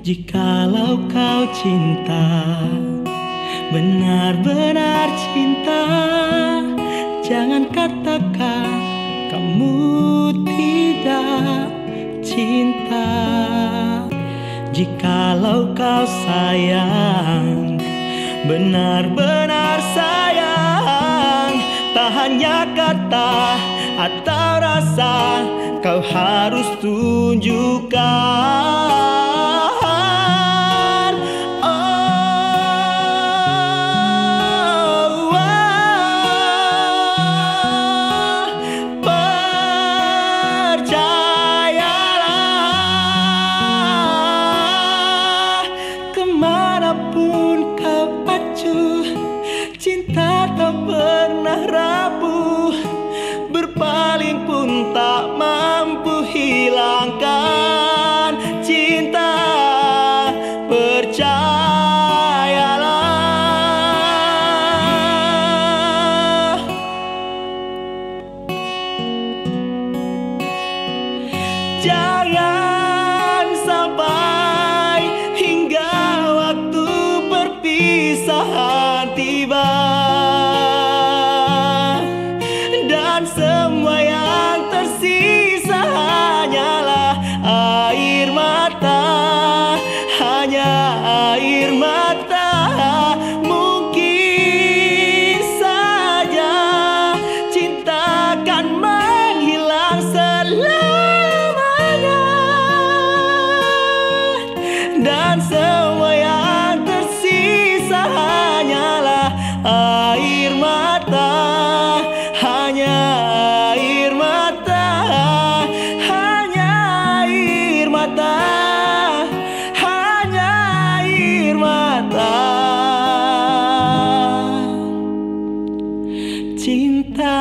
Jikalau kau cinta, benar-benar cinta, jangan katakan kamu tidak cinta. Jikalau kau sayang, benar-benar sayang, tak hanya kata atau rasa, kau harus tunjukkan. Kemanapun kau pacu, cinta tak pernah rapuh, berpaling pun tak mampu hilangkan cinta. Percayalah, jangan sampai hingga waktu perpisahan tiba, dan semua yang tersisa hanyalah air mata, hanya air mata. Mungkin saja cinta akan menghilang selamanya, dan semua yang tersisa hanyalah air mata, hanya air mata, hanya air mata, hanya air mata. Cinta